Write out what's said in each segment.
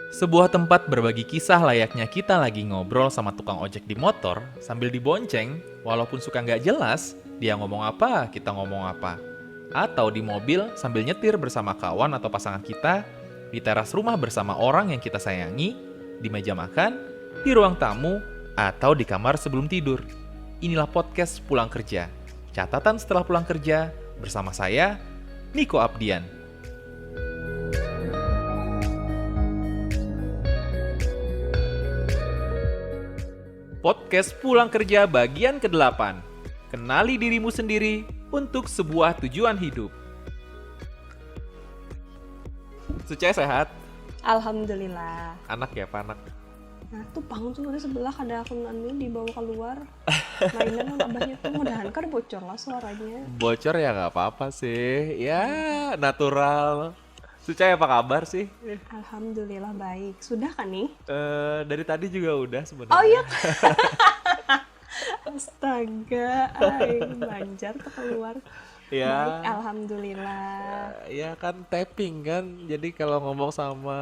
Sebuah tempat berbagi kisah layaknya kita lagi ngobrol sama tukang ojek di motor sambil dibonceng, walaupun suka nggak jelas, dia ngomong apa, kita ngomong apa. Atau di mobil sambil nyetir bersama kawan atau pasangan kita, di teras rumah bersama orang yang kita sayangi, di meja makan, di ruang tamu, atau di kamar sebelum tidur. Inilah podcast Pulang Kerja. Catatan setelah pulang kerja bersama saya, Niko Abdian. Podcast Pulang Kerja bagian ke-8. Kenali dirimu sendiri untuk sebuah tujuan hidup. Sucai sehat? Alhamdulillah. Anak ya, panak. Nah tuh pang tuh di sebelah ada akun anu dibawa keluar. Mainan abahnya tuh mudahan kan bocor lah suaranya. Bocor ya nggak apa-apa sih. Ya, natural. Sucai apa kabar sih? Alhamdulillah baik. Sudah kan nih? Dari tadi juga udah sebenarnya. Oh iya. Astaga, lancar tuh keluar. Ya. Baik, alhamdulillah. Ya kan tapping kan. Jadi kalau ngomong sama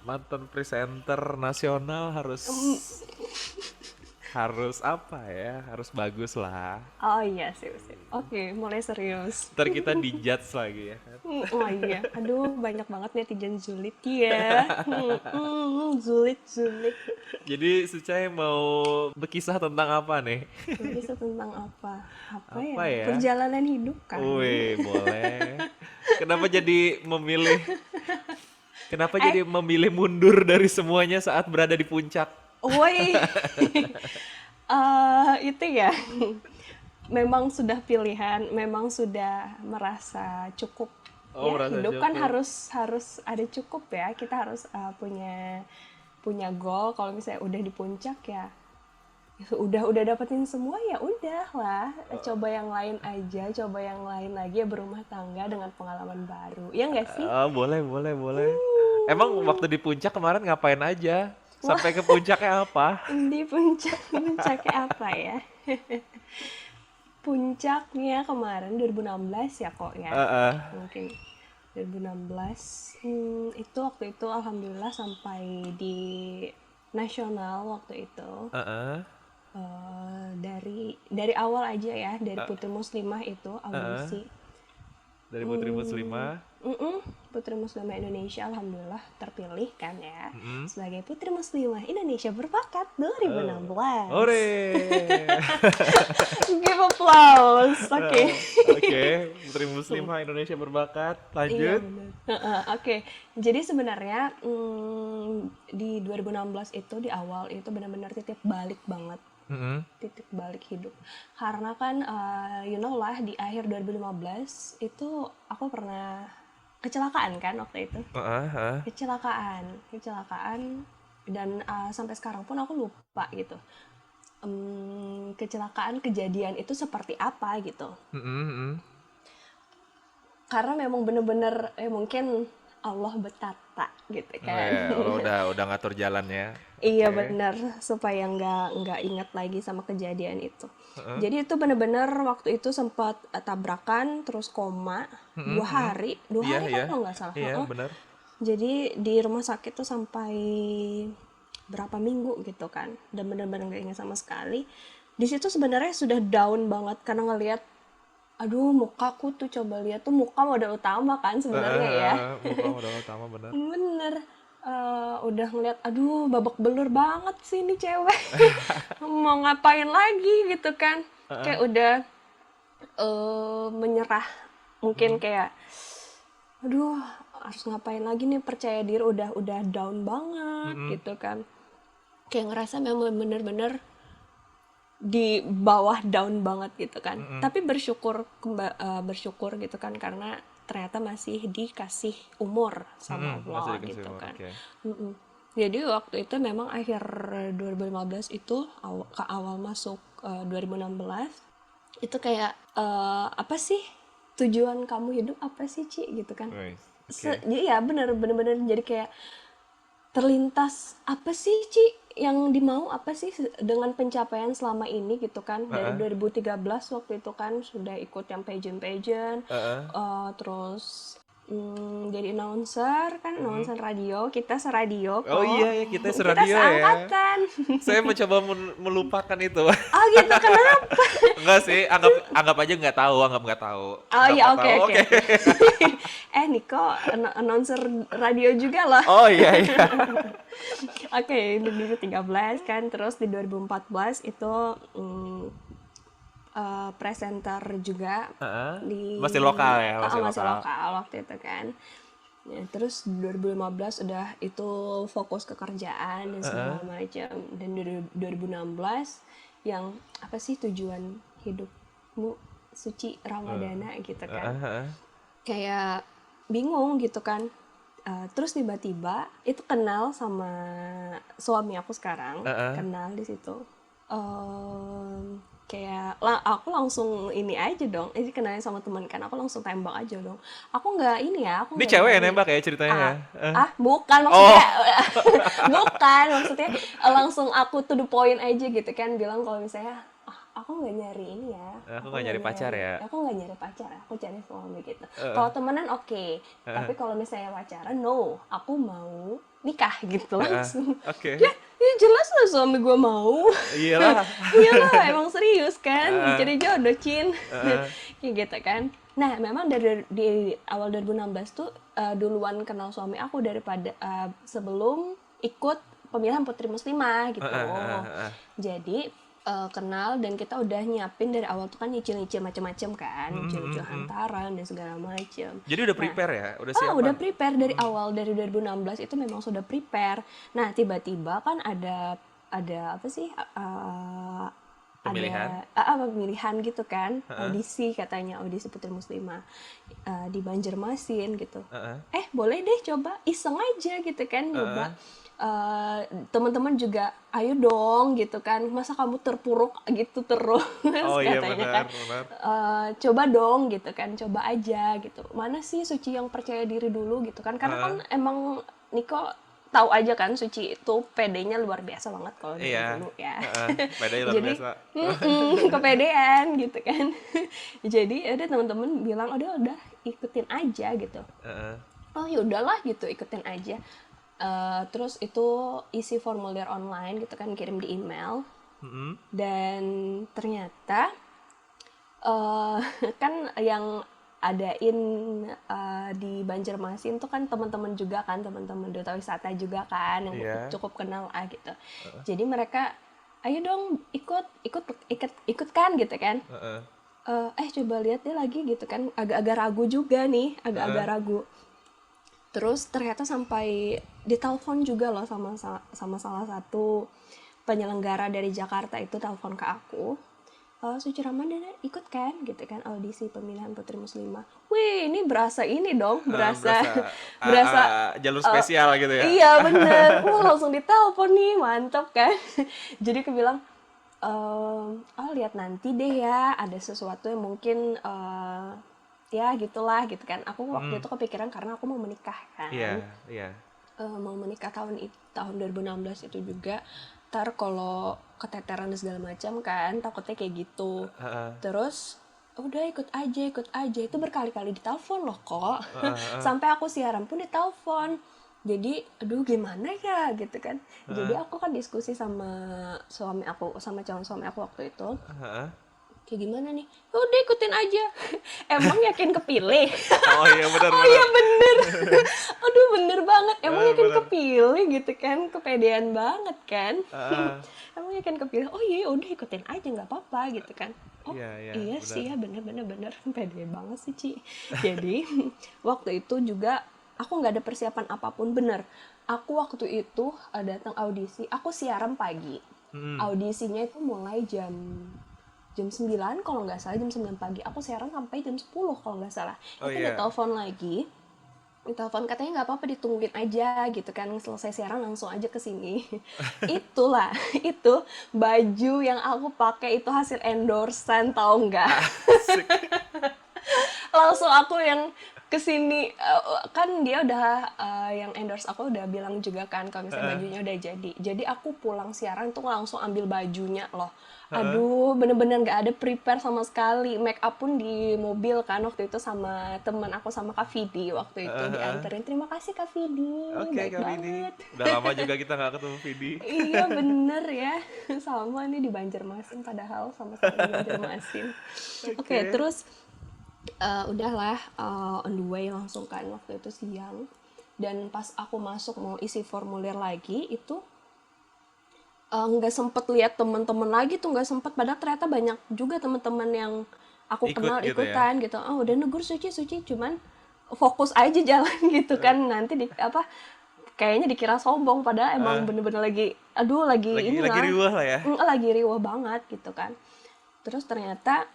mantan presenter nasional harus apa ya? Harus bagus lah. Oh iya sih. Oke, mulai serius. Ntar kita dijudge lagi ya kan. Oh iya, aduh banyak banget netizen julid ya. Julid. Jadi Sucai mau berkisah tentang apa nih? Bisa tentang apa? Apa Apa ya? ya? Perjalanan hidup kan. Wih, boleh. Kenapa jadi memilih jadi memilih mundur dari semuanya saat berada di puncak? Woi, itu ya. Memang sudah pilihan, memang sudah merasa cukup. Oh, Ya, merasa hidup kan cukup. harus ada cukup ya. Kita harus punya goal. Kalau misalnya udah di puncak ya udah dapetin semua ya udahlah, coba yang lain aja, coba yang lain lagi ya, berumah tangga dengan pengalaman baru. Ya nggak sih? Boleh. Emang waktu di puncak kemarin ngapain aja? Sampai ke puncaknya apa? Di puncaknya apa ya? Puncaknya kemarin 2016 ya kok ya. Mungkin 2016 itu waktu itu alhamdulillah sampai di nasional waktu itu. Dari awal aja ya, dari Putri Muslimah itu audisi. Dari Putri Muslimah. Putri Muslimah Indonesia alhamdulillah terpilih kan ya sebagai Putri Muslimah Indonesia berbakat 2016. Hore. Give applause. Oke. Oke, Putri Muslimah Indonesia berbakat. Iya Lanjut. benar. Oke. Jadi sebenarnya di 2016 itu di awal itu benar-benar titik balik banget. Titik balik hidup. Karena kan you know lah di akhir 2015 itu aku pernah kecelakaan kan waktu itu. Kecelakaan dan sampai sekarang pun aku lupa gitu. Kecelakaan kejadian itu seperti apa gitu. Karena memang bener-bener mungkin Allah betata gitu kan. Udah ngatur jalannya. Iya benar, supaya nggak ingat lagi sama kejadian itu. Jadi itu benar-benar waktu itu sempat tabrakan terus koma 2 hari kan kalau nggak salah. Iya, benar. Jadi di rumah sakit tuh sampai berapa minggu gitu kan, dan benar-benar nggak ingat sama sekali. Di situ sebenarnya sudah down banget karena ngelihat, aduh mukaku tuh, coba lihat tuh muka modal utama kan sebenarnya ya. Muka modal utama benar. Bener. Udah ngeliat, aduh babak belur banget sih ini cewek. Mau ngapain lagi gitu kan. Kayak udah menyerah. Mungkin kayak, aduh harus ngapain lagi nih, percaya diri udah down banget gitu kan. Kayak ngerasa memang bener-bener di bawah down banget gitu kan. Tapi bersyukur gitu kan, karena ternyata masih dikasih umur sama Allah gitu kan. Okay. Jadi waktu itu memang akhir 2015 itu ke awal masuk 2016 itu kayak apa sih tujuan kamu hidup, apa sih Ci gitu kan. Jadi ya bener-bener jadi kayak terlintas, apa sih Ci yang dimau, apa sih dengan pencapaian selama ini gitu kan. Dari 2013 waktu itu kan sudah ikut yang pageant, terus jadi announcer kan, announcer radio, kita seradio Oh kok. iya ya, kita Kita seradio ya. seangkatan. Saya mencoba melupakan itu. Oh gitu, kenapa? Enggak sih, anggap aja nggak tahu, anggap nggak tahu. Oh Anggap iya, nggak oke tahu. oke. Niko announcer radio juga loh. Oh iya iya. Oke, di 2013 kan, terus di 2014 itu presenter juga Heeh. di Masih lokal ya, masih masih lokal. lokal waktu itu kan. Ya, terus 2015 udah itu fokus ke kerjaan dan segala macam. Dan 2016 yang apa sih tujuan hidupmu suci Ramadana gitu kan. Heeh. Kayak bingung gitu kan. Terus tiba-tiba itu kenal sama suami aku sekarang, kenal di situ. Kayak aku langsung ini aja dong, ini kenalin sama teman kan, aku langsung tembak aja dong. Aku nggak ini ya, aku Ini nggak cewek yang nyari. nembak ya ceritanya ya? Bukan maksudnya, bukan maksudnya, langsung aku to the point aja gitu kan, bilang kalau misalnya aku nggak nyari ini ya, Aku nggak nyari pacar ya? aku nggak nyari pacar, aku cari suami gitu. Kalau temenan oke, tapi kalau misalnya pacaran no, aku mau nikah gitu langsung. Oke. Ya jelas lah suami gue mau. Iyalah. Iyalah, emang serius kan, cari jodoh Cin. Kayak gitu kan. Nah memang dari di awal 2016 tuh duluan kenal suami aku daripada sebelum ikut pemilihan Putri Muslimah gitu. Jadi kenal dan kita udah nyiapin dari awal tuh kan nyicil-nyicil macam-macam kan, nyicil-nyicil hantaran dan segala macam. Jadi udah prepare ya? Udah siap? Udah prepare dari awal, dari 2016 itu memang sudah prepare. Nah tiba-tiba kan ada apa sih? Pemilihan? Ada pemilihan gitu kan, audisi katanya, audisi Putri Muslimah di Banjarmasin gitu. Boleh deh coba, iseng aja gitu kan, nyoba. Teman-teman juga ayo dong gitu kan, masa kamu terpuruk gitu terus. Oh iya katanya benar, kan benar. coba dong gitu kan, coba aja gitu, mana sih Suci yang percaya diri dulu gitu kan, karena kan emang Niko tahu aja kan Suci itu PD-nya luar biasa banget kalau dari Iya. dulu ya. Bedanya luar Jadi biasa. kepedean gitu kan. Jadi ada teman-teman bilang udah ikutin aja gitu. Oh ya udahlah gitu, ikutin aja. Terus itu isi formulir online gitu kan, kirim di email. Dan ternyata kan yang adain di Banjarmasin tuh kan teman-teman juga kan, teman-teman duta wisata juga kan yang cukup kenal gitu. Jadi mereka ayo dong ikut kan gitu kan. Coba lihat deh lagi gitu kan, agak-agak ragu juga nih, agak-agak ragu. Terus ternyata sampai ditelepon juga loh sama salah satu penyelenggara dari Jakarta itu, telepon ke aku. Suci Ramadana ikut kan gitu kan, audisi pemilihan Putri Muslimah. Wih, ini berasa ini dong, berasa jalur spesial gitu ya. Iya bener, langsung ditelepon nih, mantap kan. Jadi aku bilang, lihat nanti deh ya, ada sesuatu yang mungkin ya gitulah gitu kan. Aku waktu itu kepikiran karena aku mau menikah kan. Iya. Mau menikah tahun 2016 itu juga. Ntar kalau keteteran dan segala macam kan, takutnya kayak gitu. Terus udah ikut aja, itu berkali-kali ditelepon loh kok. Sampai aku siaran pun ditelepon. Jadi aduh gimana ya gitu kan. Jadi aku kan diskusi sama suami aku, sama calon suami aku waktu itu. Kayak gimana nih? Udah ikutin aja. Emang yakin kepilih? Oh iya benar. Oh iya bener. Aduh bener banget. Emang yakin kepilih gitu kan? Kepedean banget kan? Emang yakin kepilih? Oh iya udah ikutin aja, nggak apa-apa gitu kan? Oh iya sih ya, bener. Pede banget sih Ci. Jadi waktu itu juga aku nggak ada persiapan apapun, bener. Aku waktu itu datang audisi, aku siaran pagi. Audisinya itu mulai jam 9 kalau nggak salah, jam 9 pagi. Aku siaran sampai jam 10 kalau nggak salah. Itu udah telepon lagi. Ditelepon katanya nggak apa-apa, ditungguin aja gitu kan. Selesai siaran langsung aja ke sini. Itulah, itu baju yang aku pakai itu hasil endorsean, tahu nggak? Langsung aku yang kesini kan dia udah yang endorse aku udah bilang juga kan kalau misalnya bajunya udah jadi aku pulang siaran tuh langsung ambil bajunya loh. Aduh, bener-bener nggak ada prepare sama sekali. Make up pun di mobil kan waktu itu sama temen aku sama Kak Vidi waktu itu dianterin. Terima kasih Kak Vidi, Oke, baik Kak Vidi. banget. Udah lama juga kita nggak ketemu Vidi. Iya bener ya, sama nih di Banjarmasin padahal sama-sama di Banjarmasin. Oke, Oke. terus udahlah on the way langsung kan waktu itu siang. Dan pas aku masuk mau isi formulir lagi itu nggak sempet lihat teman-teman lagi tuh, nggak sempet, padahal ternyata banyak juga teman-teman yang aku Ikut kenal gitu ya. ikutan gitu. Oh udah negur Suci cuman fokus aja jalan gitu kan, nanti di apa kayaknya dikira sombong padahal emang Eh, bener-bener lagi aduh lagi lagi inilah riuh lah ya. lagi riuh banget gitu kan. Terus ternyata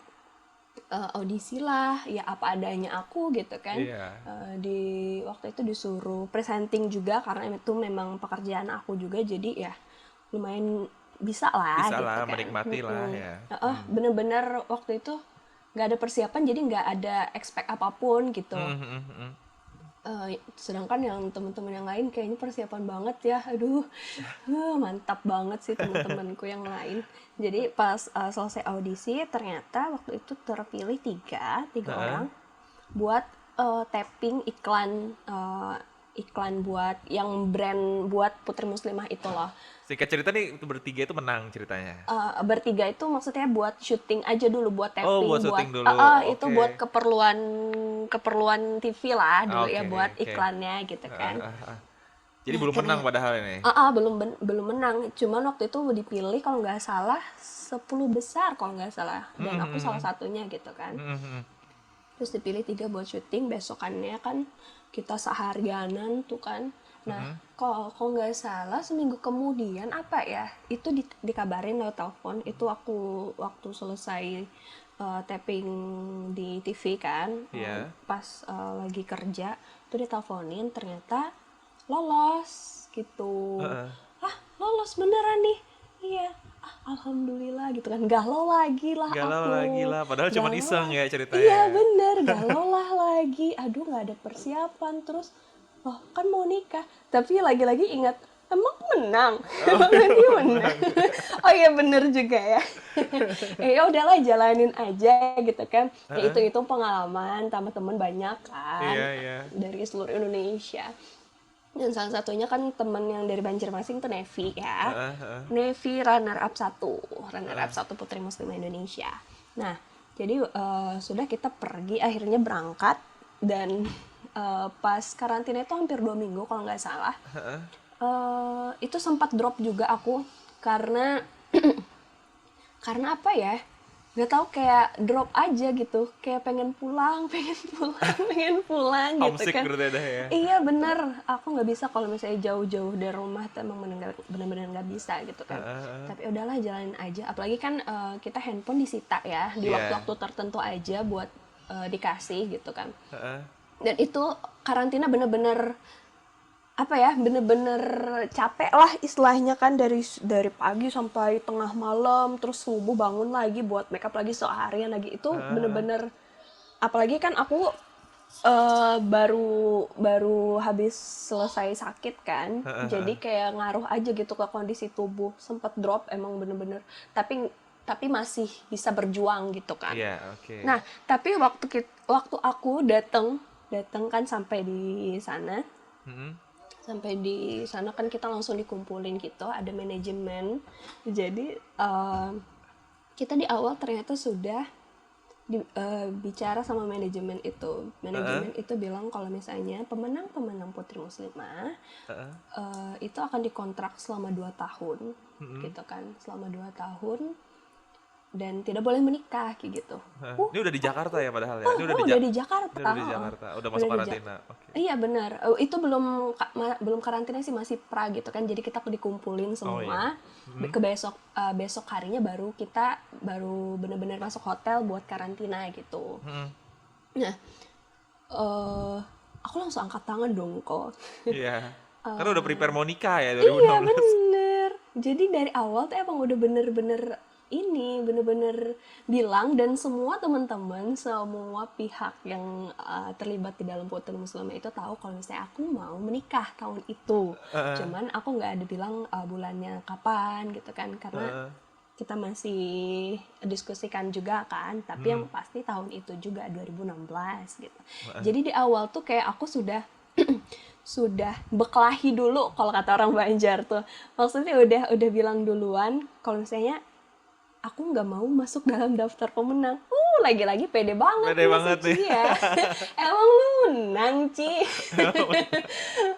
audisi lah ya apa adanya aku gitu kan. Iya. Di waktu itu disuruh presenting juga karena itu memang pekerjaan aku juga, jadi ya lumayan bisa lah Bisa gitu lah, kan. menikmati lah ya. Bener-bener waktu itu nggak ada persiapan jadi nggak ada expect apapun gitu. Hmm, hmm, hmm. Sedangkan yang teman-teman yang lain kayaknya persiapan banget ya, aduh mantap banget sih teman-temanku yang lain. Jadi pas selesai audisi ternyata waktu itu terpilih tiga Heeh. orang buat tapping iklan buat yang brand buat Putri Muslimah itu loh. Singkat cerita nih bertiga itu menang ceritanya. Bertiga itu maksudnya buat syuting aja dulu, buat Oh, buat tapping, buat syuting dulu. itu buat Oke. keperluan TV lah dulu ya, Oke, buat oke. iklannya gitu Heeh, kan. heeh, heeh. Jadi Nah belum menang ternyata padahal ini. belum menang, cuman waktu itu dipilih kalau nggak salah 10 besar kalau nggak salah, Hmm, dan hmm, aku hmm, salah hmm. satunya gitu kan. Hmm, hmm. Terus dipilih tiga buat syuting, besokannya kan kita seharianan tuh kan. Nah kalau nggak salah seminggu kemudian apa ya itu dikabarin lewat telepon itu aku waktu selesai tapping di TV kan, Iya. pas lagi kerja itu diteleponin ternyata lolos gitu. Heeh. Ah lolos beneran nih, iya. Alhamdulillah gitu kan, galau lagi lah Galau lagi aku, lah, padahal cuma galau iseng lah. ya ceritanya Iya ya. bener, galau lah lagi, aduh nggak ada persiapan. Terus oh kan mau nikah, tapi lagi-lagi ingat emang menang. Oh, Emang nanti emang menang. menang. Oh iya bener juga ya. Ya udahlah jalanin aja gitu kan, ya Heeh. itu pengalaman tambah temen banyak kan Iya, iya. dari seluruh Indonesia. Dan salah satunya kan temen yang dari Banjarmasin tuh Nevi ya. Heeh, heeh, Nevi runner up satu Putri Muslimah Indonesia. Nah, jadi sudah kita pergi akhirnya berangkat, dan pas karantina itu hampir 2 minggu kalau nggak salah. heeh. Itu sempat drop juga aku karena karena apa ya, nggak tahu kayak drop aja gitu, kayak pengen pulang pengen pulang gitu Homesick kan. berarti dah ya. Iya bener, aku nggak bisa kalau misalnya jauh-jauh dari rumah tuh emang bener-bener nggak bisa gitu kan. Heeh, heeh. Tapi udahlah jalanin aja, apalagi kan kita handphone disita ya di Iya. waktu-waktu tertentu aja buat dikasih gitu kan. Heeh. Dan itu karantina bener-bener apa ya, bener-bener capek lah istilahnya kan, dari pagi sampai tengah malam, terus subuh bangun lagi buat makeup lagi seharian lagi, itu Heeh. bener-bener. Apalagi kan aku baru habis selesai sakit kan, Heeh, jadi heeh. kayak ngaruh aja gitu ke kondisi tubuh, sempet drop emang bener-bener, tapi masih bisa berjuang gitu kan. Iya, oke. Nah tapi waktu aku datang kan Hmm. sampai di sana kan kita langsung dikumpulin gitu, ada manajemen. Jadi kita di awal ternyata sudah bicara sama manajemen itu. Heeh. Manajemen itu bilang kalau misalnya pemenang Putri Muslimah Heeh. itu akan dikontrak selama 2 tahun Hmm. gitu kan, selama 2 tahun dan tidak boleh menikah kayak gitu. Heeh. Ini udah di Jakarta ya padahal ya. Ini Udah di Ini udah Jakarta. di Jakarta. Udah Udah masuk di karantina. Oke. Iya benar. Itu belum karantina sih, masih pra gitu kan. Jadi kita dikumpulin Oh iya. semua. Ke besok harinya baru benar-benar masuk hotel buat karantina gitu. Hmm. Nah, aku langsung angkat tangan dong kok. Iya. Karena udah prepare mau nikah ya Iya 2016. bener. Jadi dari awal tuh emang udah bener-bener ini bener-bener bilang, dan semua teman-teman, semua pihak yang terlibat di dalam Putri Muslimah itu tahu kalau misalnya aku mau menikah tahun itu. Cuman aku nggak ada bilang bulannya kapan gitu kan, karena kita masih diskusikan juga kan, tapi yang pasti tahun itu juga 2016 gitu. Jadi di awal tuh kayak aku sudah sudah beklahi dulu kalau kata orang Banjar tuh. Maksudnya udah bilang duluan kalau misalnya aku nggak mau masuk dalam daftar pemenang. Lagi-lagi pede banget Pede nih banget si Ci nih. ya. Emang lu menang, Ci.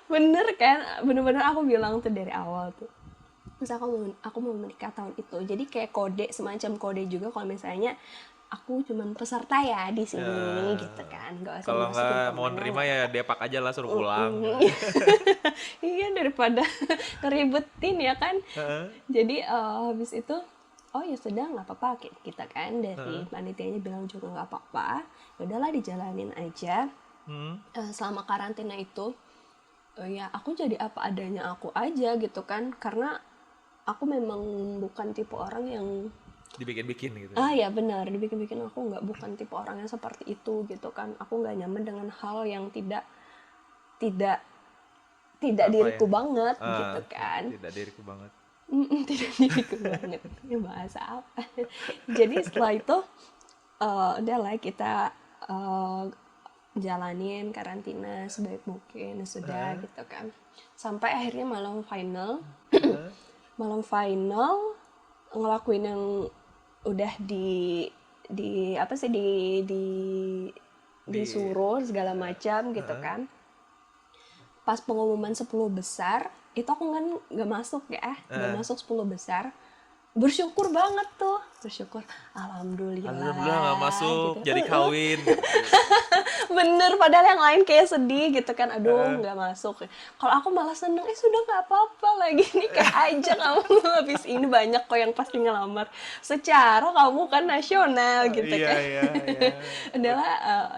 Bener kan? Bener-bener aku bilang tuh dari awal tuh. Terus aku mau menikah tahun itu. Jadi kayak kode, semacam kode juga kalau misalnya aku cuman peserta ya di sini gitu kan. Nggak usah Kalau dimasukin nggak mau pemenang. nerima ya depak aja lah, suruh pulang. Iya, daripada ngeribetin ya kan. Jadi habis itu, oh ya sudah nggak apa-apa, kita kan dari panitianya bilang juga nggak apa-apa, ya udahlah dijalanin aja. Selama karantina itu ya aku jadi apa adanya aku aja gitu kan, karena aku memang bukan tipe orang yang Dibikin-bikin gitu. ya benar, dibikin-bikin. Aku bukan tipe orang yang seperti itu gitu kan. Aku nggak nyaman dengan hal yang tidak tidak tidak Apa diriku ya? banget gitu kan. Tidak diriku banget. Tidak diriku banget. Ini bahasa apa? Jadi setelah itu udahlah kita jalanin karantina sebaik mungkin, sudah gitu kan. Sampai akhirnya malam final ngelakuin yang udah di apa sih disuruh segala macam gitu kan. Pas pengumuman 10 besar itu aku kan nggak masuk ya, nggak masuk 10 besar. Bersyukur banget tuh, alhamdulillah Nggak masuk, gitu. jadi kawin. Bener, padahal yang lain kayak sedih gitu kan, aduh nggak masuk. Kalau aku malah seneng, sudah nggak apa-apa, lagi nikah aja kamu. Habis ini banyak kok yang pasti ngelamar, secara kamu kan nasional gitu kan. Iya. Udahlah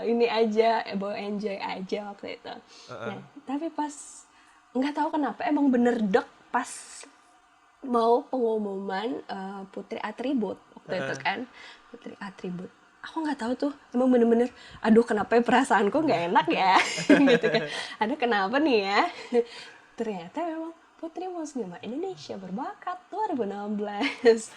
ini aja, bawa enjoy aja waktu itu. Nah, tapi pas nggak tahu kenapa emang bener dek pas mau pengumuman Putri Atribut waktu itu kan, Putri Atribut. Aku nggak tahu tuh, emang bener-bener, aduh kenapa ya perasaanku nggak enak ya, gitu kan. Ada kenapa nih ya? Ternyata memang Putri Muslimah Indonesia berbakat 2016.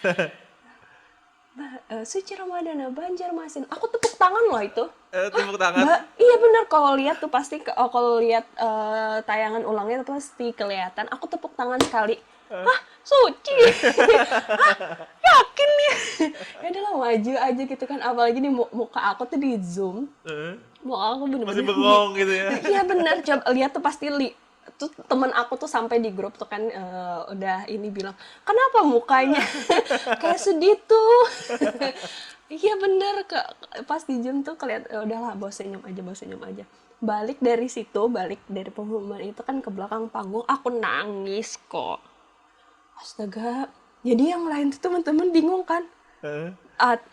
Suci Ramadana Banjarmasin. Aku tepuk tangan loh itu. Tepuk tangan. Iya bener, kalau lihat tuh pasti kalau lihat tayangan ulangnya tuh pasti kelihatan. Aku tepuk tangan sekali. Suci. Yakin nih. Ya udahlah, maju aja gitu kan. Apalagi di muka aku tuh di zoom. Muka aku bener-bener Masih bengong gitu ya. Iya bener, coba lihat tuh pasti tuh temen aku tuh sampai di grup tuh kan udah ini bilang, kenapa mukanya kayak sedih tuh. Iya bener, pas di Zoom tuh kelihatan, udahlah bawa senyum aja. Balik dari pengumuman itu kan ke belakang panggung, aku nangis kok. Astaga, jadi yang lain tuh teman-teman bingung kan,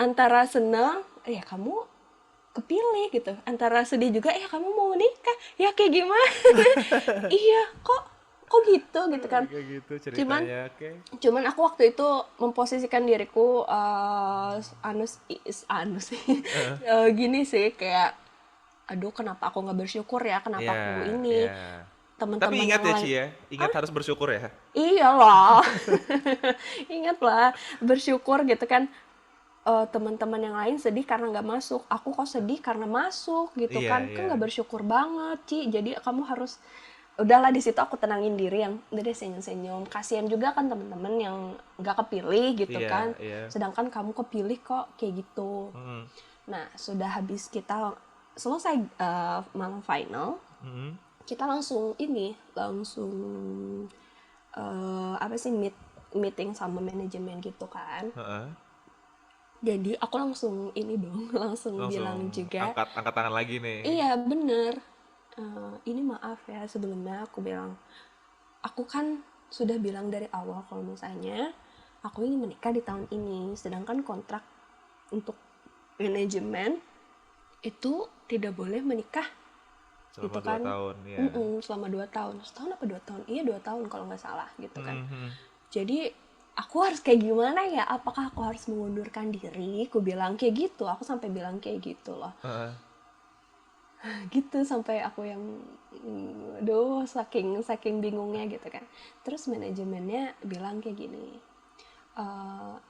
antara senang, ya kamu kepilih gitu, antara sedih juga, ya kamu mau menikah, ya kayak gimana. Iya, kok gitu kan. Kayak gitu ceritanya. Cuman aku waktu itu memposisikan diriku gini sih, kayak aduh kenapa aku nggak bersyukur ya, kenapa aku ini. Teman-teman Tapi ingat yang ya lain, Ci ya, ingat harus bersyukur ya. iyalah. Ingat lah, bersyukur gitu kan. Teman-teman yang lain sedih karena nggak masuk, aku kok sedih karena masuk gitu kan. Kan nggak bersyukur banget, Ci. Jadi kamu harus, udahlah di situ aku tenangin diri, yang udah deh senyum-senyum. Kasihan juga kan teman-teman yang nggak kepilih gitu kan. Sedangkan kamu kepilih kok kayak gitu. Nah, sudah habis kita selesai malam final, kita langsung apa sih, meeting sama manajemen gitu kan. Jadi aku langsung bilang juga, angkat tangan lagi nih. iya bener, ini maaf ya sebelumnya, aku bilang, aku kan sudah bilang dari awal kalau misalnya aku ingin menikah di tahun ini, sedangkan kontrak untuk manajemen itu tidak boleh menikah Selama gitu 2 kan. tahun ya. Selama 2 tahun, setahun apa 2 tahun, iya 2 tahun kalau nggak salah gitu kan. Jadi aku harus kayak gimana ya, apakah aku harus mengundurkan diri, aku bilang kayak gitu, aku sampai bilang kayak gitu loh. Heeh. Gitu sampai aku yang aduh, saking saking bingungnya gitu kan. Terus manajemennya bilang kayak gini,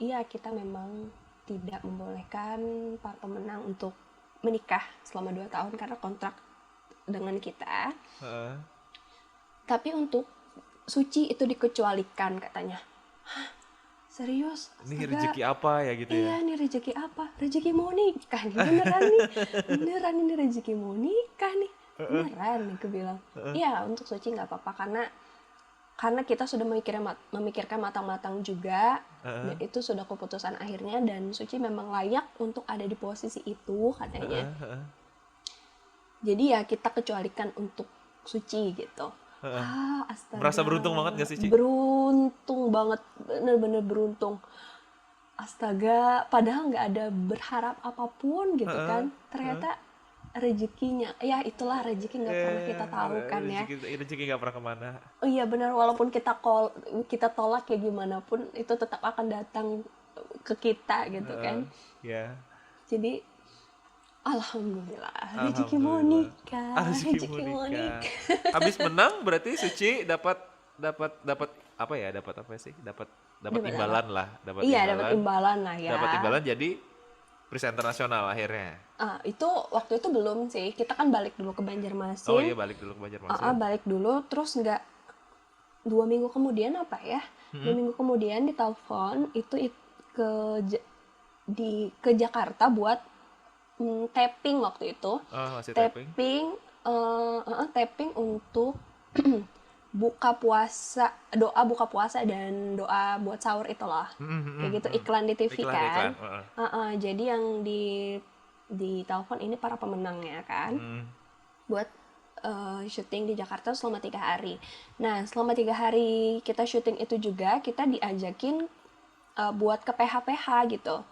iya kita memang tidak membolehkan para pemenang untuk menikah selama 2 tahun karena kontrak dengan kita, Heeh. tapi untuk suci itu dikecualikan katanya. Serius? Ini Astaga. rezeki apa ya gitu ya? Iya, nih rezeki apa? Rezeki mau nikah nih, beneran nih. Beneran ini rezeki mau nikah nih. Beneran nih, aku bilang. Iya, untuk suci nggak apa-apa karena kita sudah memikirkan matang-matang juga, dan Heeh. itu sudah keputusan akhirnya, dan suci memang layak untuk ada di posisi itu katanya. Heeh. Heeh. Jadi ya kita kecualikan untuk suci gitu. Heeh. Merasa Astaga, beruntung banget gak sih, Ci? beruntung banget, bener-bener beruntung. Astaga, padahal nggak ada berharap apapun gitu Heeh. kan. Ternyata rezekinya, ya itulah rezeki nggak pernah kita tahu kan ya. Rezeki nggak pernah kemana. Oh iya benar, walaupun kita tolak kayak gimana pun itu tetap akan datang ke kita gitu Heeh. kan. Ya, Jadi alhamdulillah rezeki mau alhamdulillah. nikah, Rezeki mau rezeki mau nikah. nikah. Habis menang berarti Suci dapat dapat dapat apa ya? Dapat apa sih? Dapat dapat Dapat apa? imbalan lah, dapat Iya, dapat imbalan. imbalan lah ya. Dapat imbalan jadi presenter nasional akhirnya. Itu waktu itu belum sih. Kita kan balik dulu ke Oh iya, Banjarmasin. balik dulu ke Banjarmasin. Balik dulu, terus nggak 2 minggu kemudian apa ya? 2 minggu kemudian ditelepon itu ke ke Jakarta buat tapping waktu itu. Oh, masih tapping. Tapping untuk buka puasa, doa buka puasa dan doa buat sahur itulah. Kayak gitu, iklan di TV Iklan, kan. iklan. Heeh. Jadi yang di telepon ini para pemenangnya kan, buat syuting di Jakarta selama 3 hari. Nah, selama 3 hari kita syuting itu juga kita diajakin buat ke PH-PH gitu,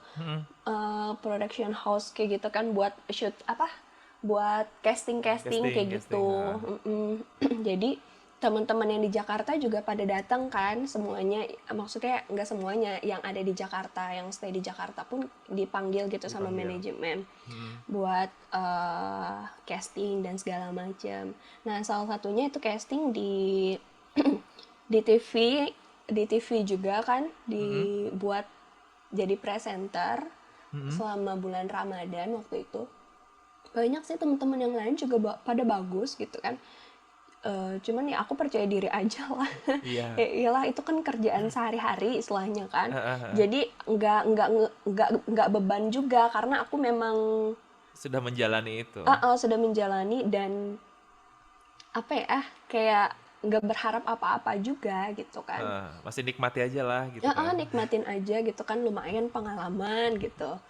production house kayak gitu kan, buat shoot apa, buat casting kayak Casting, gitu. Jadi teman-teman yang di Jakarta juga pada datang kan semuanya, maksudnya nggak semuanya yang ada di Jakarta, yang stay di Jakarta pun dipanggil gitu sama manajemen buat casting dan segala macam. Nah, salah satunya itu casting di di TV juga kan, dibuat jadi presenter selama bulan Ramadan waktu itu. Banyak sih teman-teman yang lain juga pada bagus gitu kan. Cuman ya aku percaya diri aja lah. Iya. Ya iyalah, itu kan kerjaan sehari-hari istilahnya kan. Jadi nggak beban juga karena aku memang Sudah menjalani itu. sudah menjalani, dan apa ya, kayak nggak berharap apa-apa juga gitu kan. Masih nikmati aja lah gitu kan. Nikmatin aja gitu kan, lumayan pengalaman gitu.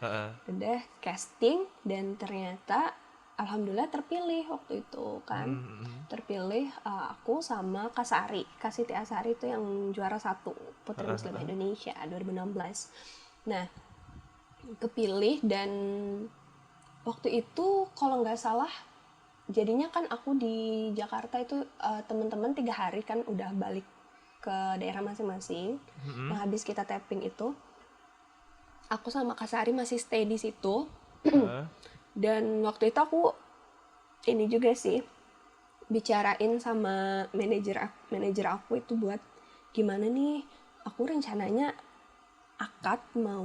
Udah casting dan ternyata alhamdulillah terpilih waktu itu kan. Terpilih aku sama Kasari, Kasiti Asari itu yang juara 1 Putri Muslim Indonesia 2016. Nah, kepilih, dan waktu itu kalau nggak salah jadinya kan aku di Jakarta itu teman-teman 3 hari kan udah balik ke daerah masing-masing. Nah, habis kita tapping itu aku sama Kasari masih stay di situ. Dan waktu itu aku ini juga sih bicarain sama manajer aku itu buat gimana nih, aku rencananya akad mau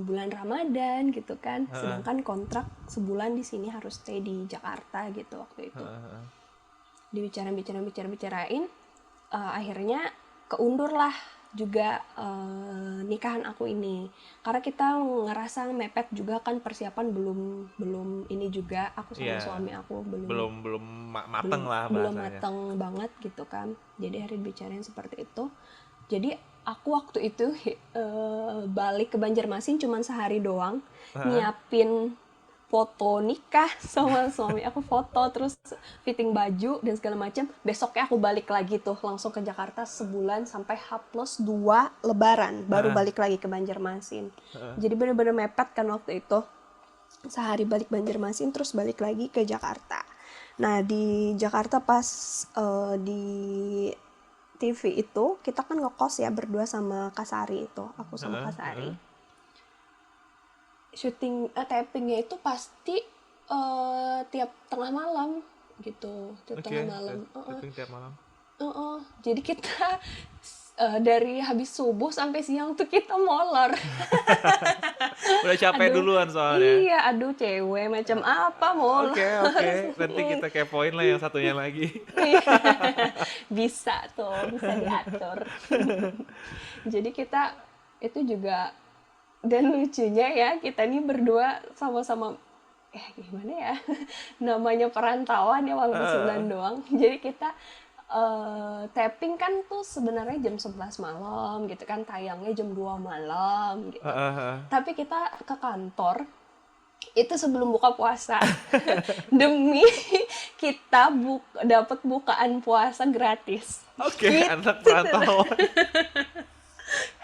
bulan Ramadan gitu kan, sedangkan kontrak sebulan di sini harus stay di Jakarta gitu waktu itu. Dibicarain, akhirnya keundur lah juga nikahan aku ini, karena kita ngerasa mepet juga kan, persiapan belum ini juga, aku sama suami aku belum mateng lah belum bahasanya. mateng banget gitu kan. Jadi akhirnya bicarain seperti itu. Jadi aku waktu itu balik ke Banjarmasin cuma sehari doang, nyiapin foto nikah sama suami aku, foto terus fitting baju dan segala macam. Besoknya aku balik lagi tuh langsung ke Jakarta sebulan sampai H+2 Lebaran baru balik lagi ke Banjarmasin. Jadi bener-bener mepet kan waktu itu. Sehari balik Banjarmasin terus balik lagi ke Jakarta. Nah, di Jakarta pas di TV itu kita kan ngekos ya berdua sama Kasari itu, aku sama Kasari. Syuting tappingnya itu pasti tiap tengah malam gitu, tiap tengah malam. Syuting tiap malam. Jadi kita dari habis subuh sampai siang tuh kita molor. Udah capek duluan soalnya. Iya, aduh cewek macam apa molor. Oke. Nanti kita kepoin lah yang satunya lagi. Bisa diatur. Jadi kita itu juga, dan lucunya ya kita nih berdua sama-sama gimana ya, namanya perantauan ya walaupun sebulan doang. Jadi kita tapping kan tuh sebenarnya jam 11 malam gitu kan, tayangnya jam 2 malam gitu. Tapi kita ke kantor itu sebelum buka puasa demi kita dapat bukaan puasa gratis. Oke, anak perantauan.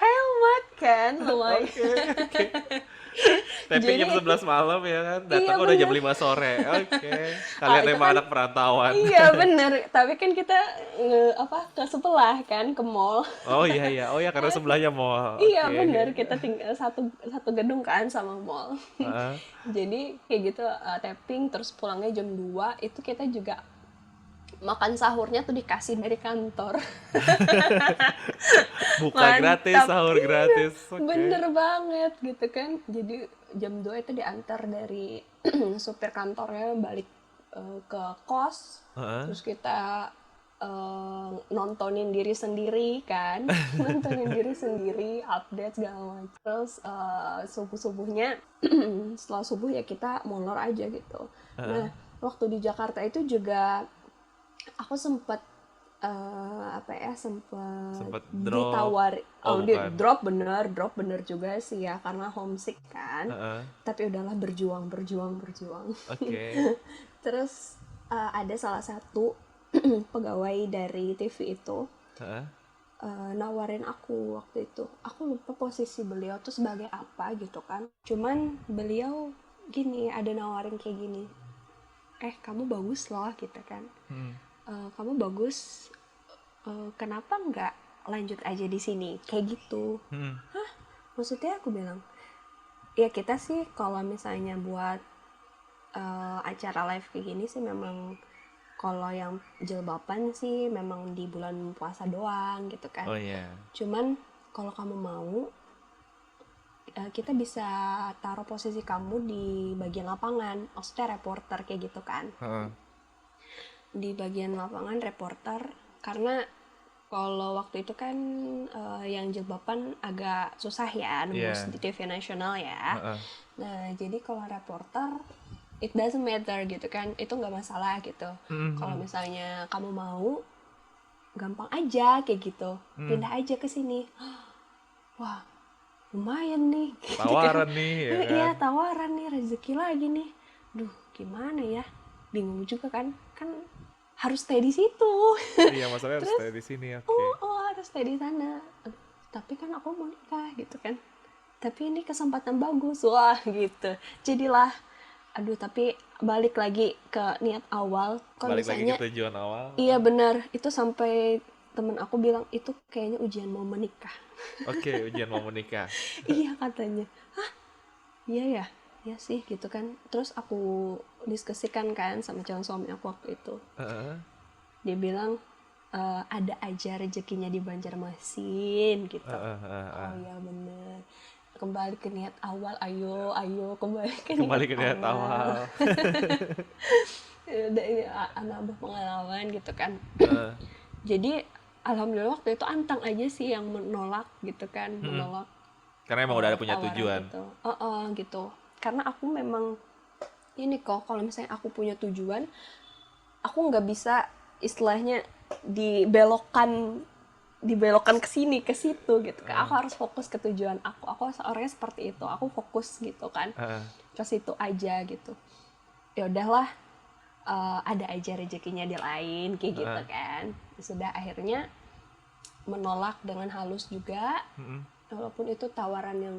Hemat kan, like. Oke. Tapping jam 11 malam ya kan, datang Iya, udah jam bener. 5 sore. Oke. Kalian itu emang kan- anak perantauan. Iya bener, tapi kan kita ke sebelah kan, ke mall. Oh iya. Oh ya, karena sebelahnya mall. Iya Oke. bener, kita tinggal satu gedung kan sama mall. Heeh. Jadi kayak gitu tapping, terus pulangnya jam 2 itu kita juga makan sahurnya tuh dikasih dari kantor. Buka Mantap. gratis, sahur gratis. Oke. Bener banget gitu kan. Jadi jam 2 itu diantar dari supir kantornya balik ke kos. Heeh. Terus kita nontonin diri sendiri kan. Nontonin diri sendiri, update segala macam. Terus subuh-subuhnya setelah subuh ya kita molor aja gitu. Nah, waktu di Jakarta itu juga aku sempat Sempet drop. ditawari. Oh, bukan. Drop bener juga sih ya karena homesick kan. Heeh. Tapi udahlah, berjuang. Oke. Terus ada salah satu pegawai dari TV itu Heeh. nawarin aku waktu itu. Aku lupa posisi beliau tuh sebagai apa gitu kan. Cuman beliau gini, ada nawarin kayak gini. Kamu bagus loh gitu kan. Kamu bagus, kenapa nggak lanjut aja di sini kayak gitu. Maksudnya aku bilang ya kita sih kalau misalnya buat acara live kayak gini sih memang kalau yang jilbaban sih memang di bulan puasa doang gitu kan. Oh iya. Cuman kalau kamu mau kita bisa taruh posisi kamu di bagian lapangan, maksudnya reporter kayak gitu kan. Heeh. Di bagian lapangan reporter, karena kalau waktu itu kan yang jilbaban agak susah ya nembus Iya. di TV nasional ya. Heeh. Nah jadi kalau reporter it doesn't matter gitu kan, itu nggak masalah gitu. Kalau misalnya kamu mau, gampang aja kayak gitu, pindah aja ke sini. Wah lumayan nih gitu kan. Tawaran nih ya kan. Iya tawaran nih, rezeki lagi nih. Duh gimana ya, bingung juga kan harus stay di situ. Iya, masalahnya harus stay di sini. Oke. harus stay di sana. Aduh, tapi kan aku mau nikah gitu kan, tapi ini kesempatan bagus, wah gitu. Jadilah tapi balik lagi ke niat awal. Kalau Balik lagi misalnya ke tujuan awal. iya benar, itu sampai temen aku bilang itu kayaknya ujian mau menikah. Oke, ujian mau menikah. Iya katanya. Iya ya, ya sih gitu kan. Terus aku diskusikan kan sama calon suami aku waktu itu. Heeh. Dia bilang ada aja rezekinya di Banjarmasin gitu. Oh ya bener. Kembali ke niat awal, ayo kembali ke niat awal. Udah ini nambah pengalaman gitu kan. Jadi alhamdulillah waktu itu Antang aja sih yang menolak gitu kan, menolak. Karena emang udah ada punya tawaran tujuan. gitu. Gitu. Karena aku memang ini kok, kalau misalnya aku punya tujuan, aku nggak bisa istilahnya dibelokkan ke sini ke situ gitu kan. Aku harus fokus ke tujuan aku orangnya seperti itu, aku fokus gitu kan ke situ aja gitu. Ya udahlah, ada aja rezekinya di lain kayak gitu kan. Sudah akhirnya menolak dengan halus juga, walaupun itu tawaran yang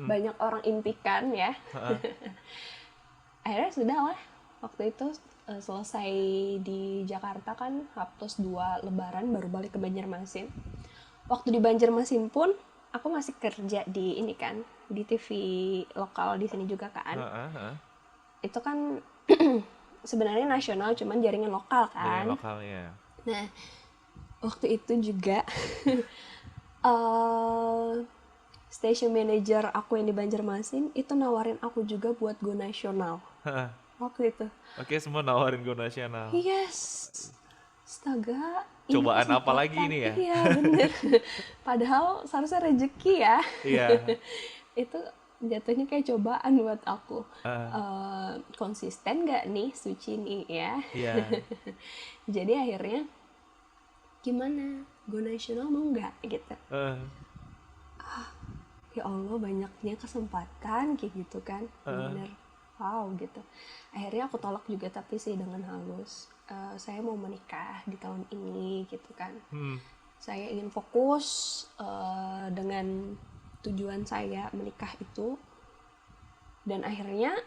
banyak orang impikan ya. Akhirnya sudah lah, waktu itu selesai di Jakarta kan H+2 Lebaran baru balik ke Banjarmasin. Waktu di Banjarmasin pun aku masih kerja di ini kan, di TV lokal di sini juga kan. Itu kan sebenarnya nasional cuman jaringan lokal kan. Jaringan lokal ya. Nah, waktu itu juga eh station manager aku yang di Banjarmasin itu nawarin aku juga buat go nasional waktu itu. Oke, semua nawarin go nasional. Yes, astaga, ini Cobaan apa lagi kesempatan. ini ya? Iya bener. Padahal seharusnya rezeki ya. Iya. Itu jatuhnya kayak cobaan buat aku. Konsisten gak nih suci nih ya. Iya. Jadi akhirnya gimana? Go nasional mau nggak gitu? Ya Allah, banyaknya kesempatan kayak gitu kan. Bener. Wow gitu. Akhirnya aku tolak juga tapi sih dengan halus. Saya mau menikah di tahun ini gitu kan. Saya ingin fokus dengan tujuan saya menikah itu. Dan akhirnya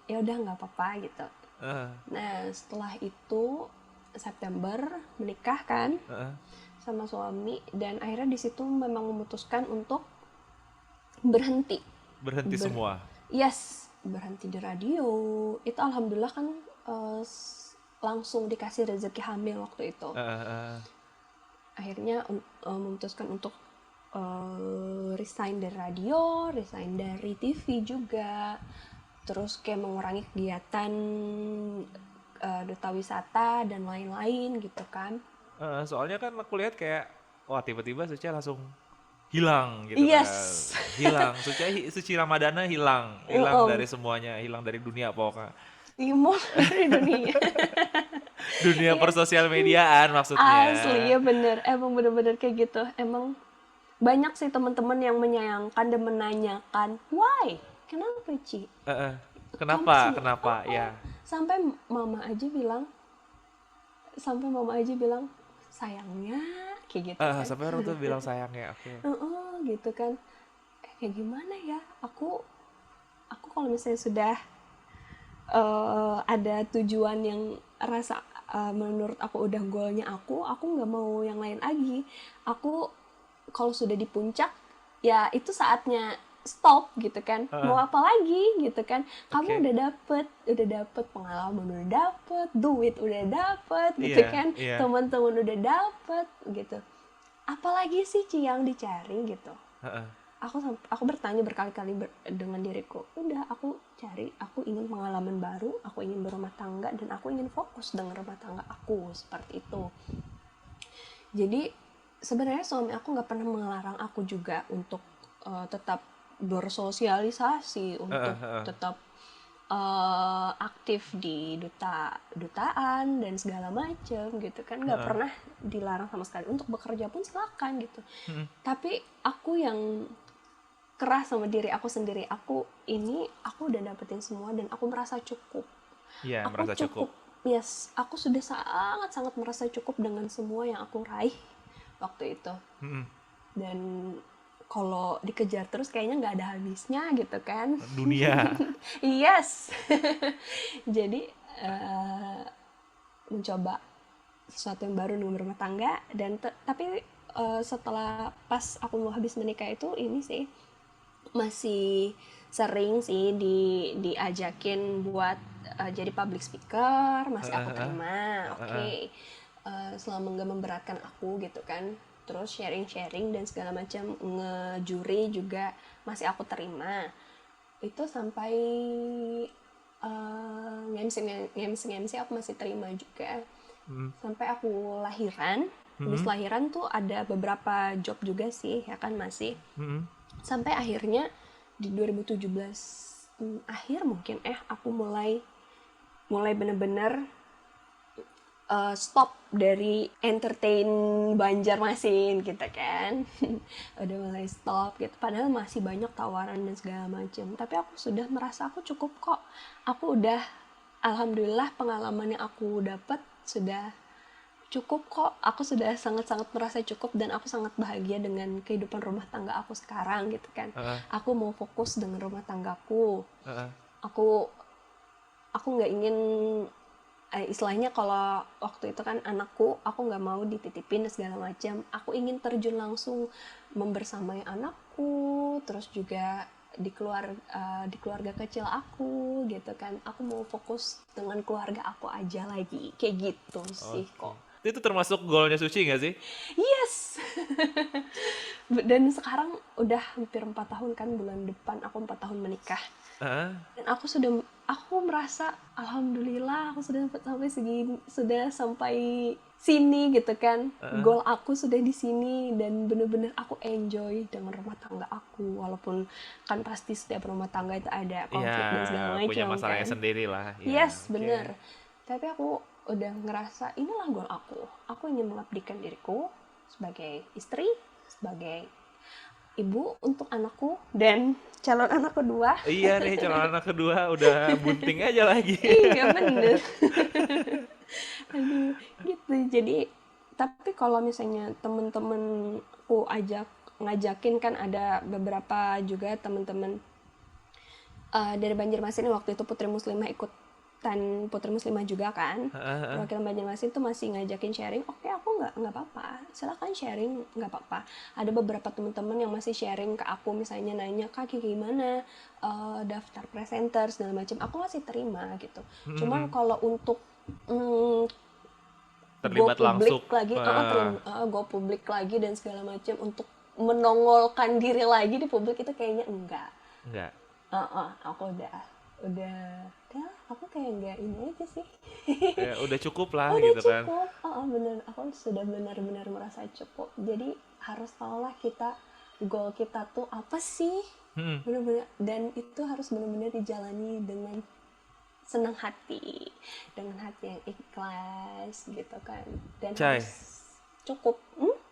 ya udah nggak apa-apa gitu. Nah setelah itu September menikah kan sama suami, dan akhirnya di situ memang memutuskan untuk berhenti semua. Yes, berhenti di radio. Itu alhamdulillah kan langsung dikasih rezeki hamil waktu itu. Akhirnya memutuskan untuk resign dari radio, resign dari TV juga. Terus kayak mengurangi kegiatan duta wisata dan lain-lain gitu kan. Soalnya kan aku lihat kayak, wah tiba-tiba Suci langsung hilang gitu Yes. kan. Hilang, Suci Ramadana hilang dari semuanya, hilang dari dunia pokoknya. Timur dari dunia. Dunia persosial mediaan maksudnya. Asli ya bener, emang bener-bener kayak gitu. Emang banyak sih teman-teman yang menyayangkan dan menanyakan, why? Kenapa Ci? Kenapa? Ya. Sampai mama aja bilang sayangnya kayak gitu kan. Sampai orang tuh bilang sayangnya, oke. Gitu kan. Kayak gimana ya? Aku kalau misalnya sudah ada tujuan yang rasa menurut aku udah goalnya aku nggak mau yang lain lagi. Aku kalau sudah di puncak ya itu saatnya stop gitu kan. Mau apa lagi gitu kan. Kamu udah dapet pengalaman, udah dapet duit, udah dapet gitu kan. Teman-teman udah dapet gitu. Apalagi sih Ci yang dicari gitu. Aku bertanya berkali-kali dengan diriku, udah aku ingin pengalaman baru, aku ingin berumah tangga, dan aku ingin fokus dengan rumah tangga aku, seperti itu. Jadi sebenarnya suami aku nggak pernah melarang aku juga untuk tetap bersosialisasi, untuk tetap aktif di dutaan dan segala macam gitu kan. Nggak pernah dilarang sama sekali, untuk bekerja pun silakan gitu. Tapi aku yang keras sama diri aku sendiri, aku udah dapetin semua dan aku merasa cukup. Iya, Aku merasa cukup. Yes, aku sudah sangat merasa cukup dengan semua yang aku raih waktu itu. Dan kalau dikejar terus kayaknya nggak ada habisnya gitu kan. Dunia. Yes. Jadi mencoba sesuatu yang baru dengan berumah tangga, dan tapi setelah pas aku mau habis menikah itu ini sih masih sering sih diajakin buat jadi public speaker, masih aku terima. Oke. Selama nggak memberatkan aku gitu kan. Terus sharing dan segala macam, ngejuri juga masih aku terima. Itu sampai MC aku masih terima juga. Sampai aku lahiran. Habis lahiran tuh ada beberapa job juga sih, ya kan masih. Sampai akhirnya di 2017 akhir mungkin aku mulai bener-bener stop dari entertain Banjarmasin gitu kan. Udah mulai stop gitu, padahal masih banyak tawaran dan segala macam, tapi aku sudah merasa aku cukup kok. Aku udah, alhamdulillah, pengalaman yang aku dapat sudah cukup kok. Aku sudah sangat-sangat merasa cukup dan aku sangat bahagia dengan kehidupan rumah tangga aku sekarang gitu kan. Aku mau fokus dengan rumah tanggaku. Aku aku nggak ingin istilahnya kalau waktu itu kan anakku, aku nggak mau dititipin dan segala macam. Aku ingin terjun langsung membersamai anakku, terus juga di keluarga kecil aku gitu kan. Aku mau fokus dengan keluarga aku aja lagi, kayak gitu sih Oke. kok. Itu termasuk goalnya Suci nggak sih? Yes. Dan sekarang udah hampir 4 tahun kan, bulan depan aku 4 tahun menikah. Heeh. Dan aku merasa alhamdulillah aku sudah sampai segini, sudah sampai sini gitu kan. Heeh. Goal aku sudah di sini dan bener-bener aku enjoy dengan rumah tangga aku, walaupun kan pasti setiap rumah tangga itu ada Iya, konflik dan segala punya macam masalahnya kan. sendiri lah. Ya, Yes, oke. bener. Tapi aku udah ngerasa inilah goal aku. Aku ingin mengabdikan diriku sebagai istri, sebagai ibu untuk anakku dan calon anak kedua. Iya nih, calon anak kedua udah bunting aja lagi. Iya bener. Aduh, gitu. Jadi, tapi kalau misalnya temen-temenku ngajakin kan ada beberapa juga temen-temen dari Banjarmasin waktu itu Putri Muslimah ikutan Putri Muslimah juga kan, Heeh, heeh. perwakilan Banjarmasin tuh masih ngajakin sharing. Oke, aku nggak apa-apa, silakan sharing, nggak apa-apa. Ada beberapa teman-teman yang masih sharing ke aku, misalnya nanya, kak kayak gimana daftar presenter segala macam, aku masih terima gitu. Cuman Mm-mm. kalau untuk mm, go Terlibat publik langsung. lagi, Ah, go publik lagi dan segala macam untuk menongolkan diri lagi di publik itu kayaknya enggak. enggak. Aku udah aku kayak nggak ini aja sih. Ya, udah cukup lah Udah gitu kan. cukup. Bener, aku sudah benar-benar merasa cukup. Jadi harus tahulah kita goal kita tuh apa sih, Hmm. bener-bener, dan itu harus benar-benar dijalani dengan senang hati, dengan hati yang ikhlas gitu kan, dan harus Cai. cukup.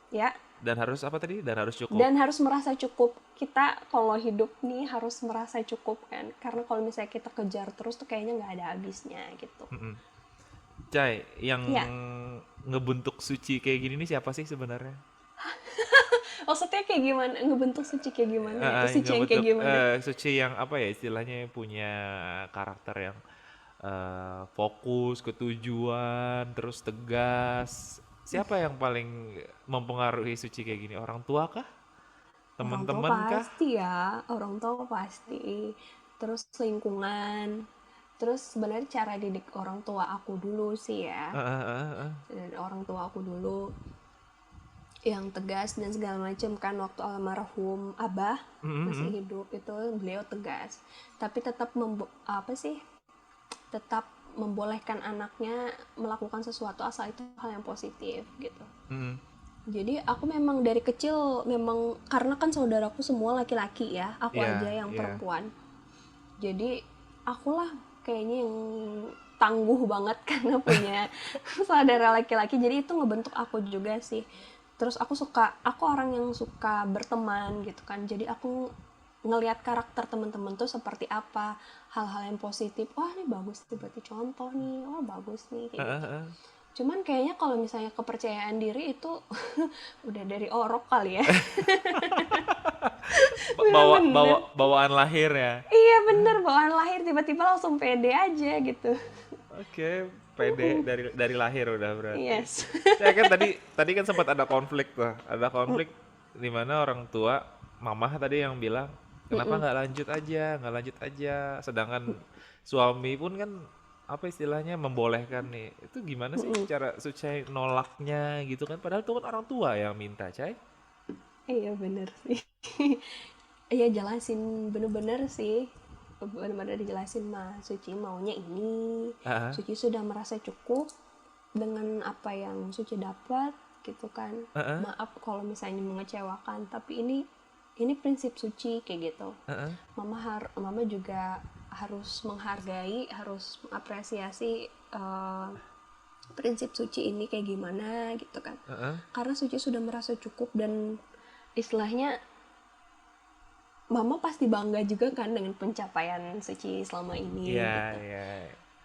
Ya, Dan harus apa tadi? Dan harus cukup. dan harus merasa cukup. Kita kalau hidup nih harus merasa cukup kan, karena kalau misalnya kita kejar terus tuh kayaknya nggak ada habisnya gitu. Mm-mm. Cai, yang Ya, ngebentuk Suci kayak gini nih siapa sih sebenarnya? maksudnya kayak gimana ngebentuk Suci, kayak gimana itu Suci yang kayak Ngebentuk gimana? Suci yang apa ya istilahnya punya karakter yang fokus ke tujuan, terus tegas. Siapa yang paling mempengaruhi Suci kayak gini? Orang tua kah? Orang tua Teman-teman kah? pasti ya, orang tua pasti, terus lingkungan, terus sebenarnya cara didik orang tua aku dulu sih ya. Eh, eh, eh, eh. Dan orang tua aku dulu yang tegas dan segala macam kan, waktu almarhum abah Mm, masih mm, mm. hidup itu beliau tegas, tapi tetap apa sih, tetap membolehkan anaknya melakukan sesuatu asal itu hal yang positif gitu. Mm. Jadi aku memang dari kecil, memang karena kan saudaraku semua laki-laki ya, aku aja Iya, yang iya. perempuan. Jadi akulah kayaknya yang tangguh banget karena punya saudara laki-laki. Jadi itu ngebentuk aku juga sih. Terus aku orang yang suka berteman gitu kan. Jadi aku ngelihat karakter teman-teman tuh seperti apa, hal-hal yang positif. Wah, ini bagus nih, berarti contoh nih. Wah, bagus nih Eh, kayak gitu. eh, eh. Cuman kayaknya kalau misalnya kepercayaan diri itu udah dari orok kali ya. Bawa Bener-bener. bawaan lahir ya. Iya bener, bawaan lahir tiba-tiba langsung pede aja gitu. Oke, pede dari lahir udah berarti. Yes. Ya kan tadi tadi kan sempat ada konflik tuh. Ada konflik di mana orang tua, mamah tadi yang bilang, kenapa nggak lanjut aja. Sedangkan suami pun kan apa istilahnya membolehkan nih. Itu gimana sih cara Sucai nolaknya gitu kan? Padahal itu kan orang tua yang minta, Cai. Iya bener sih. Iya jelasin, bener-bener sih. Bener-bener dijelasin, mah Suci maunya ini. Ah, Suci sudah merasa cukup dengan apa yang Suci dapat gitu kan. ah, ah, Maaf kalau misalnya mengecewakan, tapi ini prinsip Suci kayak gitu. ah, ah, Mama juga harus menghargai, harus mengapresiasi prinsip Suci ini kayak gimana gitu kan. ah, ah. Karena Suci sudah merasa cukup dan istilahnya Mama pasti bangga juga kan dengan pencapaian Suci selama ini Iya, gitu. iya.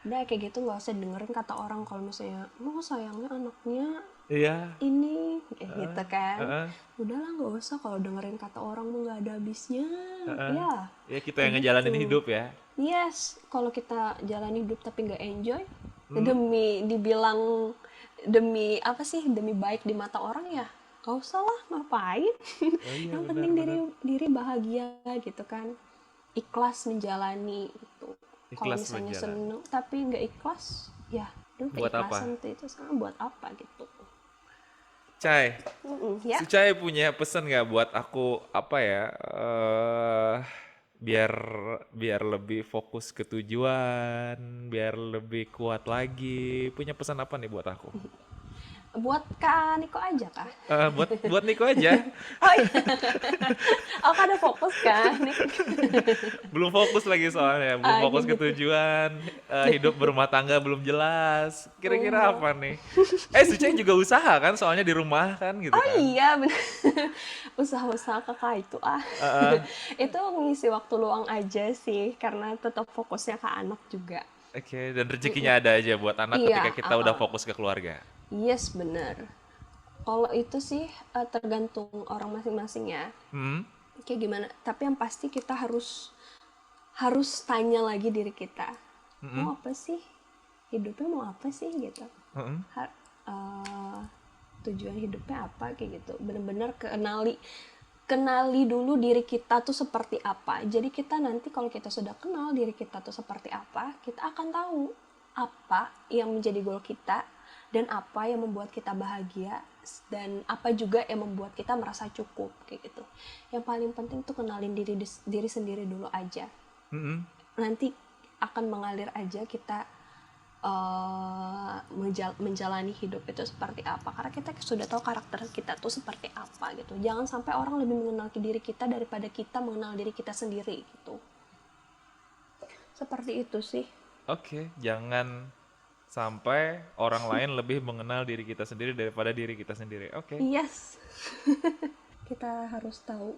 Udah kayak gitu nggak usah dengerin kata orang kalau misalnya, sayangnya anaknya Iya. ini kayak gitu kan. Heeh. Udahlah nggak usah, kalau dengerin kata orang mah nggak ada habisnya. Heeh. Ya Ya kita kayak yang ngejalanin gitu. hidup ya. Yes, kalau kita jalan hidup tapi nggak enjoy, Hmm. demi dibilang demi apa sih, demi baik di mata orang ya gak usah lah, ngapain. Oh iya Yang penting benar-benar. diri bahagia gitu kan, ikhlas menjalani itu. Kalau Ikhlas misalnya berjalan. seneng tapi nggak ikhlas, ya Buat apa? keikhlasan itu sama buat apa gitu. Cai, Ya. si Cai punya pesan nggak buat aku apa ya? Biar biar lebih fokus ke tujuan, biar lebih kuat lagi. Punya pesan apa nih buat aku? Buat Kak Niko aja kah? Buat Niko aja. Oh iya. Oh, kan ada fokus kan? Belum fokus lagi soalnya, belum Ah, fokus ke gitu. tujuan, hidup berumah tangga belum jelas. Kira-kira Oh. apa nih? Si Cai juga usaha kan, soalnya di rumah kan gitu Oh kan. iya bener. Usaha-usaha kakak itu Heeh. itu ngisi waktu luang aja sih, karena tetap fokusnya ke anak juga. Oke, dan rezekinya ada aja buat anak ketika Iya, kita udah fokus ke keluarga. yes bener. Kalau itu sih tergantung orang masing-masing ya. Hmm? Kayak gimana? Tapi yang pasti kita harus tanya lagi diri kita. Mau apa sih? Hidupnya mau apa sih gitu? Heeh. Ha- eh, Tujuan hidupnya apa kayak gitu. Bener-bener kenali dulu diri kita tuh seperti apa. Jadi kita nanti kalau kita sudah kenal diri kita tuh seperti apa, kita akan tahu apa yang menjadi goal kita dan apa yang membuat kita bahagia dan apa juga yang membuat kita merasa cukup kayak gitu. Yang paling penting tuh kenalin diri sendiri dulu aja. Mm-mm. Nanti akan mengalir aja kita menjalani hidup itu seperti apa, karena kita sudah tahu karakter kita tuh seperti apa gitu. Jangan sampai orang lebih mengenal diri kita daripada kita mengenal diri kita sendiri gitu. Seperti itu sih. Oke, jangan sampai orang lain lebih mengenal diri kita sendiri daripada diri kita sendiri. Oke. Yes. Kita harus tahu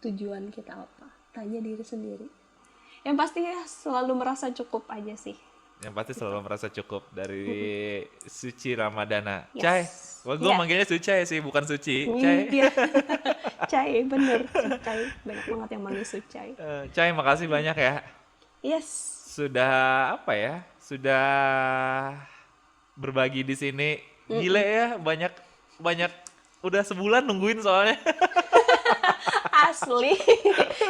tujuan kita apa, tanya diri sendiri. Yang pasti ya selalu merasa cukup aja sih. Yang pasti selalu merasa cukup dari Suci Ramadana. Yes. Cai, wah gue Iya. manggilnya Sucai sih, bukan Suci. Cai. Iya. Cai, bener. Sucai. Banyak banget yang manggil Sucai. Cai, makasih banyak ya. Yes. Sudah apa ya? Sudah berbagi di sini. Gile ya, banyak udah sebulan nungguin soalnya. Asli.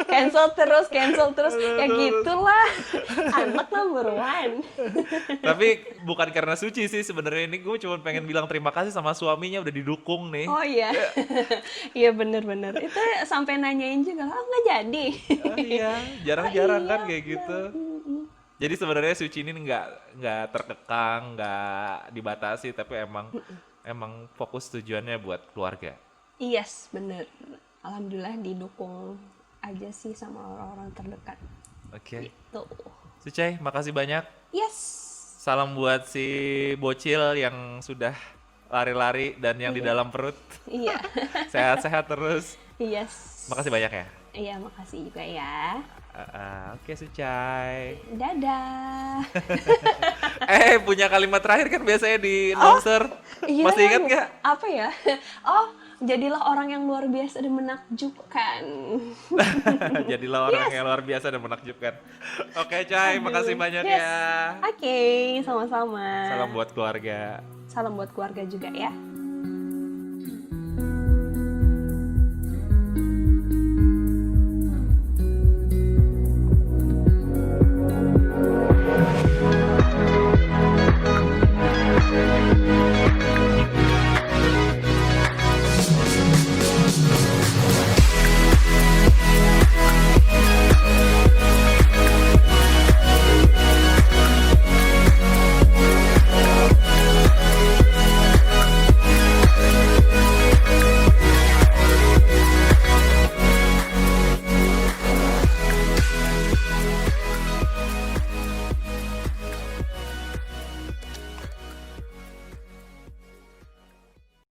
cancel terus ya gitulah, anak number one. Tapi bukan karena Suci sih sebenarnya, ini gue cuma pengen bilang terima kasih sama suaminya udah didukung nih. Oh iya. Iya bener itu sampai nanyain juga, nggak jadi. Iya, jarang-jarang Iya, kan kayak gitu. Jadi sebenarnya Suci ini nggak terkekang, nggak dibatasi, tapi emang fokus tujuannya buat keluarga. Yes, bener. Alhamdulillah didukung aja sih sama orang-orang terdekat Oke. gitu. Sucai, makasih banyak. Yes. Salam buat si bocil yang sudah lari-lari dan yang di dalam perut. Iya. Sehat-sehat terus. Yes. Makasih banyak ya. Iya, makasih juga ya. Oke, Sucai. Dadah. Punya kalimat terakhir kan biasanya di announcer. Iya, Masih ingat nggak? apa ya? Oh, jadilah orang yang luar biasa dan menakjubkan. Jadilah orang yang luar biasa dan menakjubkan. Oke, Cai, makasih banyak Yes. ya. Oke, sama-sama. Salam buat keluarga. Salam buat keluarga juga ya.